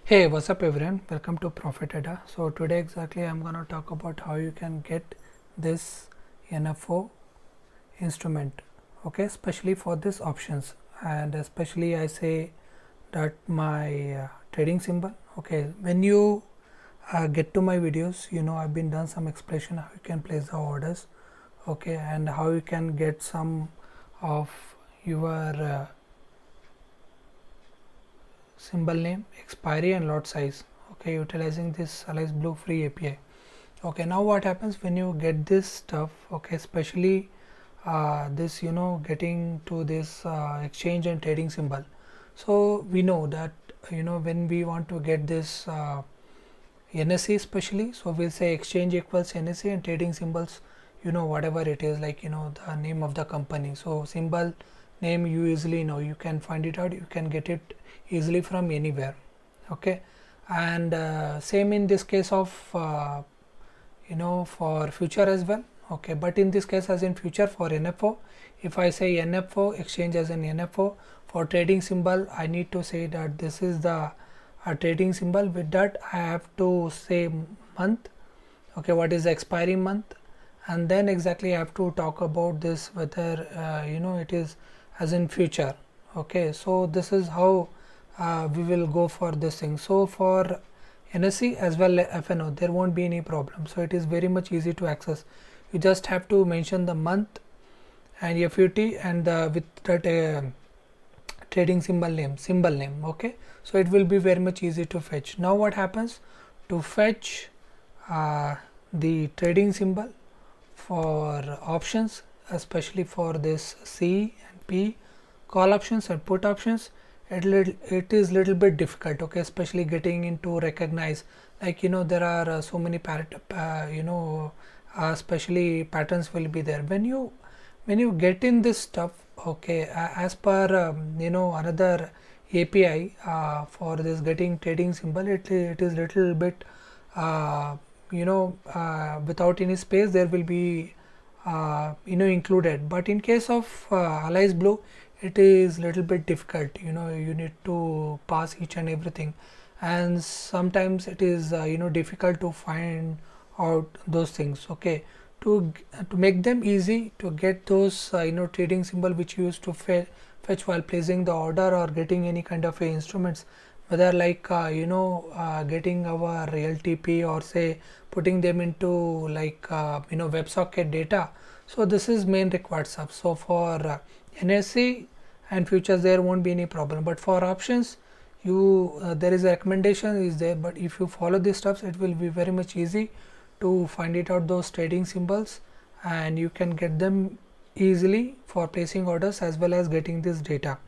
Hey, what's up everyone? Welcome to Profit Ada. So today exactly I'm gonna talk about how you can get this NFO instrument. Okay, especially for this options, and especially I say that my trading symbol. Okay, when you get to my videos, I've been done some explanation how you can place the orders. Okay, and how you can get some of your symbol name, expiry and lot size. Okay, utilizing this Alice Blue free API. Okay, now what happens when you get this stuff? Okay, especially this getting to this exchange and trading symbol. So we know that when we want to get this NSE especially, so we'll say exchange equals NSE and trading symbols, whatever it is, like the name of the company. So symbol name you easily know, you can find it out, you can get it easily from anywhere. Okay, and same in this case of for future as well. Okay, but in this case as in future for NFO, if I say NFO exchange as an NFO, for trading symbol I need to say that this is the trading symbol. With that I have to say month. Okay, what is the expiry month, and then exactly I have to talk about this whether it is as in future. Okay, so this is how we will go for this thing. So for NSE as well FNO there won't be any problem, so it is very much easy to access. You just have to mention the month and FUT and with that trading symbol name. Okay, so it will be very much easy to fetch. Now what happens to fetch the trading symbol for options, especially for this C and P call options and put options? It is little bit difficult. Okay, especially getting into recognize, like there are so many especially patterns will be there when you get in this stuff. Okay, as per another API for this getting trading symbol, it is little bit without any space there will be included, but in case of Alice Blue it is little bit difficult. You need to pass each and everything, and sometimes it is difficult to find out those things. Okay, to make them easy to get those trading symbol which you used to fetch while placing the order or getting any kind of instruments, whether like getting our LTP or say putting them into like WebSocket data. So this is main required stuff. So for NSE and futures there won't be any problem, but for options you there is a recommendation is there, but if you follow these steps it will be very much easy to find it out those trading symbols, and you can get them easily for placing orders as well as getting this data.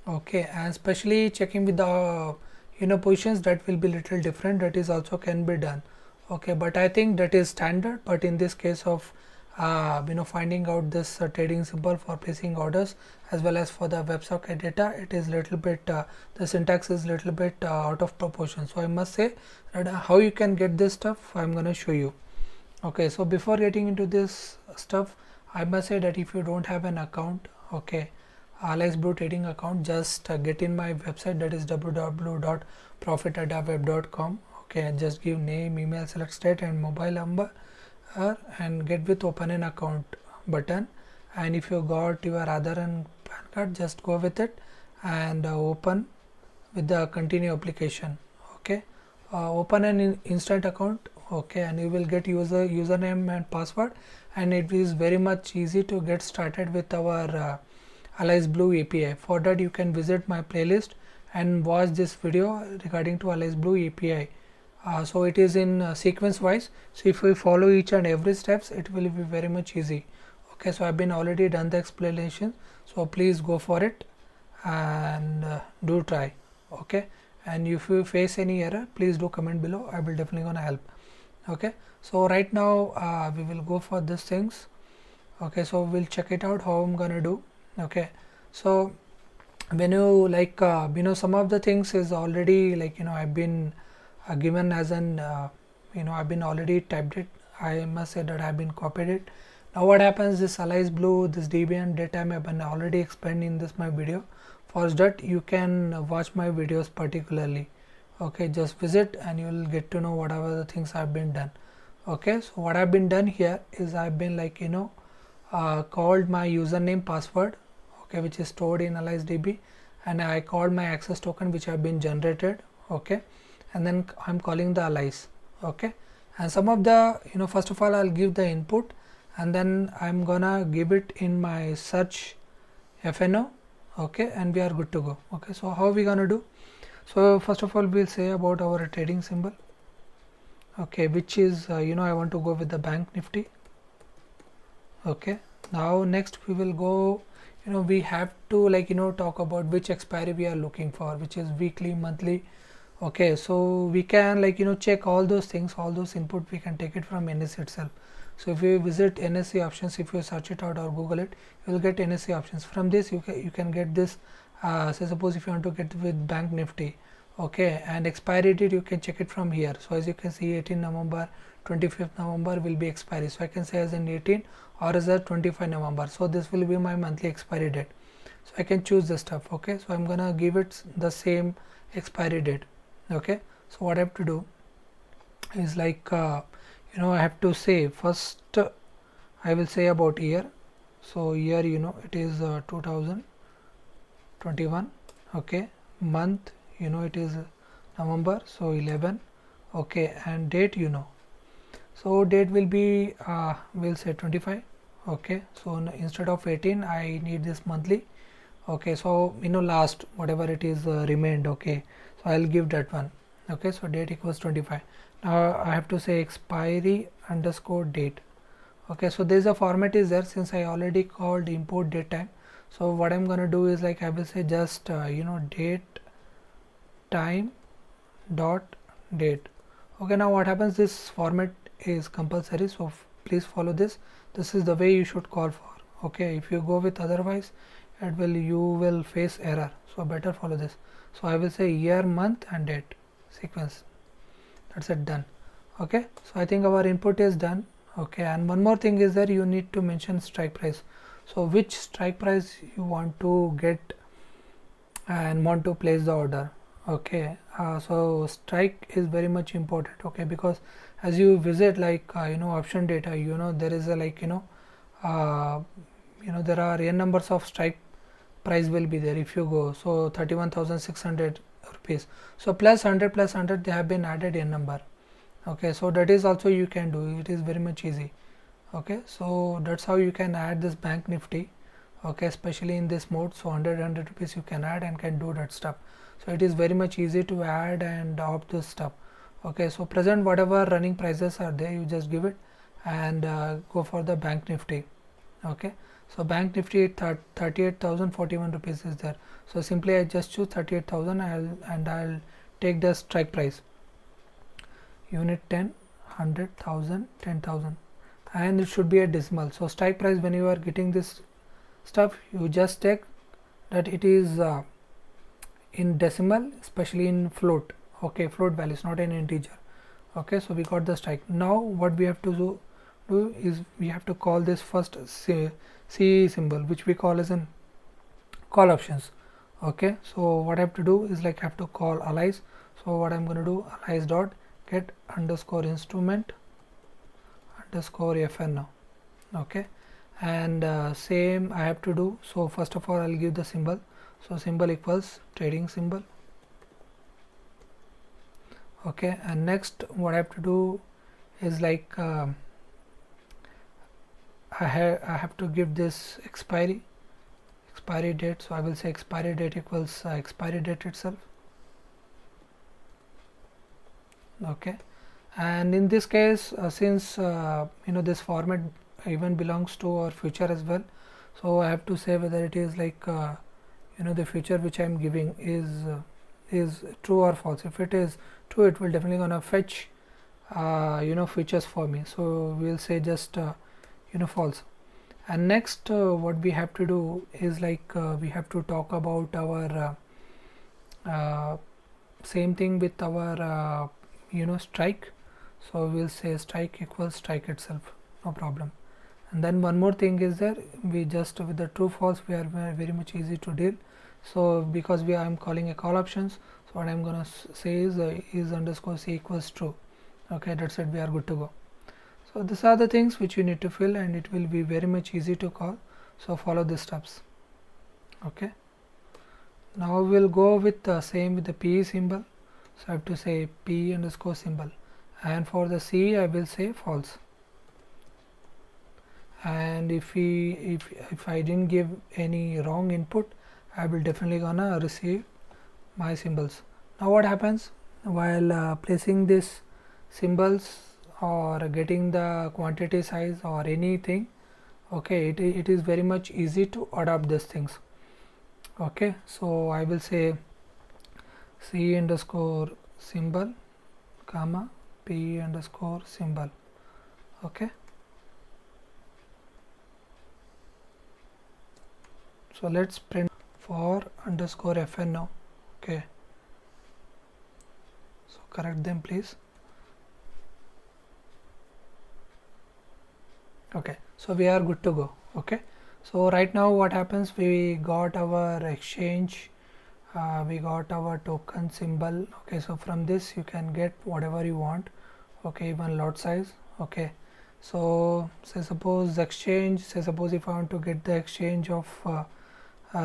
Okay, and especially checking with the positions, that will be little different, that is also can be done. Okay, but I think that is standard, but in this case of finding out this trading symbol for placing orders as well as for the WebSocket data, it is little bit the syntax is little bit out of proportion. So I must say that how you can get this stuff I'm going to show you. Okay, so before getting into this stuff I must say that if you don't have an account, okay, Alice Blue trading account, just get in my website, that is www.profitadaweb.com. okay, just give name, email, select state and mobile number, and get with open an account button, and if you got your Aadhaar and PAN card, just go with it and open with the continue application. Okay, open an instant account. Okay, and you will get username and password, and it is very much easy to get started with our Alice Blue API. For that you can visit my playlist and watch this video regarding to Alice Blue API. So it is in sequence wise, so if we follow each and every steps it will be very much easy. Okay, so I've been already done the explanation, so please go for it and do try. Okay, and if you face any error please do comment below, I will definitely gonna help. Okay, so right now we will go for these things. Okay, so we'll check it out how I'm gonna do. Okay, so when you like some of the things is already like I've been given as an I've been already typed it. I must say that I've been copied it. Now what happens, this Alice Blue, this Debian data I've been already explained in this my video. For that you can watch my videos particularly. Okay, just visit and you will get to know whatever the things have been done. Okay, so what I've been done here is I've been like called my username password, okay, which is stored in AliceDB, and I called my access token which have been generated. Okay, and then I'm calling the Alice. Okay, and some of the first of all I'll give the input, and then I'm gonna give it in my search FNO. Okay, and we are good to go. Okay, so how are we gonna do? So first of all we'll say about our trading symbol. Okay, which is I want to go with the bank nifty. Okay, now next we will go, we have to talk about which expiry we are looking for, which is weekly, monthly. Okay, so we can check all those things, all those input we can take it from NSE itself. So if you visit NSE options, if you search it out or Google it, you will get NSE options. From this you can get this, say suppose if you want to get with bank nifty, okay, and expiry date you can check it from here. So as you can see 18 November, 25th November will be expiry, so I can say as in 18 or as a 25 November. So this will be my monthly expiry date, so I can choose the stuff. Okay, so I'm gonna give it the same expiry date. Okay, so what I have to do is I have to say first, I will say about year. So year it is 2021. Okay, month it is November, so 11. Okay, and date so date will be we'll say 25. Okay, so instead of 18 I need this monthly. Okay, so last whatever it is remained. Okay, so I'll give that one. Okay, so date equals 25. Now I have to say expiry underscore date. Okay, so there's a format is there since I already called import date time. So what I'm gonna do is I will say just date time dot date. Okay, now what happens, this format is compulsory, so please follow this. This is the way you should call for. Okay, if you go with otherwise you will face error, so better follow this. So I will say year, month and date sequence. That's it, done. Okay, so I think our input is done. Okay, and one more thing is that you need to mention strike price. So which strike price you want to get and want to place the order. Okay, so strike is very much important. Okay, because as you visit option data, there is a there are n numbers of strike price will be there if you go. So 31,600 rupees, so plus 100 plus 100 they have been added in number. Okay, so that is also you can do, it is very much easy. Okay, so that's how you can add this bank nifty. Okay, especially in this mode, so 100 rupees you can add and can do that stuff. So it is very much easy to add and opt this stuff. Okay, so present whatever running prices are there, you just give it and go for the bank nifty. Okay, so bank nifty 38,041 rupees is there, so simply I just choose 38,000 and I'll take the strike price unit 10, 100,000, 10,000, and it should be a decimal. So strike price, when you are getting this stuff, you just take that it is in decimal, especially in float. Okay, float values, not an integer. Okay, so we got the strike. Now what we have to do is we have to call this first C symbol, which we call as an call options. Okay, so what I have to do is I have to call Alice. So what I'm going to do, Alice dot get underscore instrument underscore FN. Okay, and same I have to do. So first of all I'll give the symbol, so symbol equals trading symbol. Okay, and next what I have to do is I have to give this expiry date. So I will say expiry date equals expiry date itself. Okay, and in this case since this format even belongs to our future as well, so I have to say whether it is the future which I am giving is true or false. If it is true, it will definitely gonna fetch futures for me, so we'll say just false. And next what we have to do is we have to talk about our same thing with our strike. So we'll say strike equals strike itself, no problem. And then one more thing is there, we just with the true false we are very much easy to deal. So because I'm calling a call options, So what I'm gonna say is underscore c equals true. Okay, that's it, we are good to go. So these are the things which you need to fill, and it will be very much easy to call. So follow the steps. Okay, now we'll go with the same with the p symbol. So I have to say p underscore symbol, and for the c I will say false. And if I didn't give any wrong input, I will definitely gonna receive my symbols. Now what happens while placing this symbols or getting the quantity size or anything? Okay, it is very much easy to adopt these things. Okay, so I will say c underscore symbol comma p underscore symbol. Okay, so let's print for underscore fn now. Okay, so correct them please. Okay, so we are good to go. Okay, so right now what happens, we got our exchange, we got our token symbol. Okay, so from this you can get whatever you want. Okay, even lot size. Okay, so say suppose exchange, say suppose if I want to get the exchange of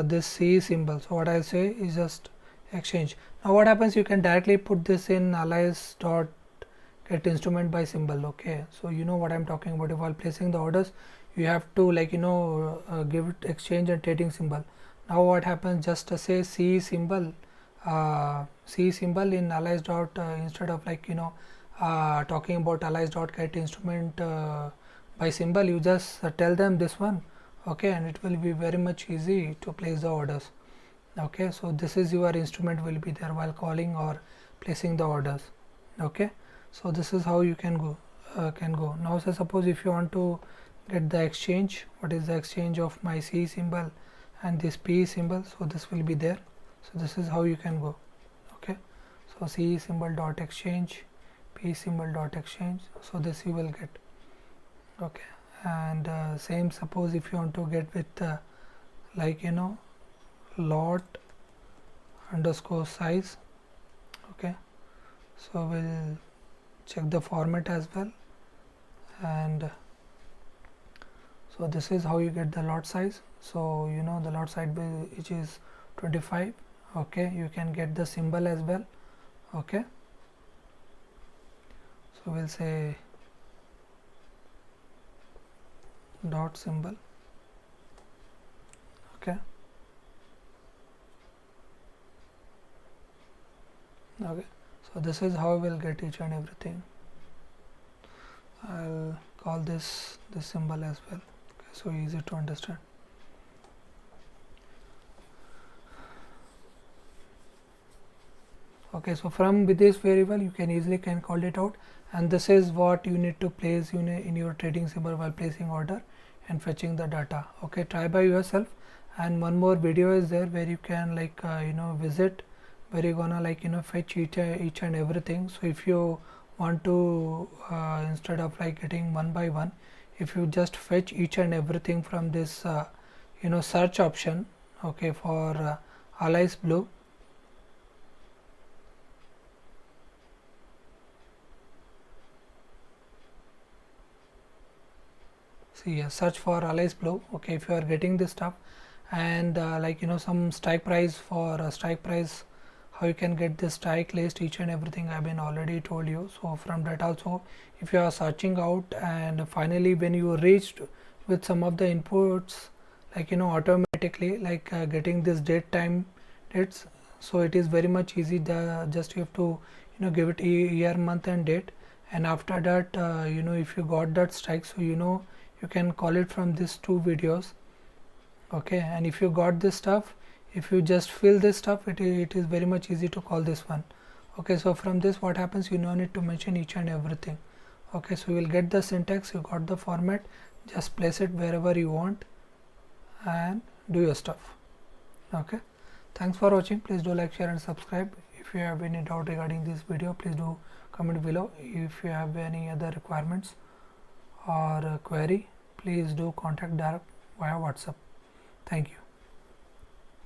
this C symbol, so what I say is just exchange. Now what happens, you can directly put this in alias dot get instrument by symbol. Okay, so you know what I'm talking about. While placing the orders, you have to give it exchange and trading symbol. Now what happens, just say C symbol in alias dot instead of talking about alias dot get instrument by symbol, you just tell them this one. Okay, and it will be very much easy to place the orders. Okay, so this is your instrument will be there while calling or placing the orders. Okay, so this is how you can go now. So suppose if you want to get the exchange, what is the exchange of my C symbol and this P symbol, so this will be there. So this is how you can go. Okay, so C symbol dot exchange, P symbol dot exchange, so this you will get. Okay, and same, suppose if you want to get with lot underscore size. Okay, so we'll check the format as well, and so this is how you get the lot size. So you know the lot size which is 25. Okay, you can get the symbol as well. Okay, so we'll say dot symbol. Okay, okay, so this is how we'll get each and everything. I'll call this symbol as well. Okay, so easy to understand. Okay, so from with this variable you can easily call it out, and this is what you need to place in your trading symbol while placing order and fetching the data. Okay, try by yourself. And one more video is there where you can visit, where you're gonna fetch each and everything. So if you want to instead of getting one by one, if you just fetch each and everything from this search option. Okay, for Alice Blue, see, search for Alice Blue. Okay, if you are getting this stuff, and some strike price, for strike price, how you can get this strike list, each and everything I've been already told you. So from that also, if you are searching out, and finally when you reached with some of the inputs, automatically getting this date time dates, so it is very much easy. Just you have to give it year, month and date, and after that if you got that strike, so you can call it from these two videos. Okay, and if you got this stuff, if you just fill this stuff, it is very much easy to call this one. Okay, so from this what happens, you no need to mention each and everything. Okay, so you will get the syntax, you got the format, just place it wherever you want and do your stuff. Okay, thanks for watching. Please do like, share and subscribe. If you have any doubt regarding this video, please do comment below. If you have any other requirements or query, please do contact direct via WhatsApp. Thank you.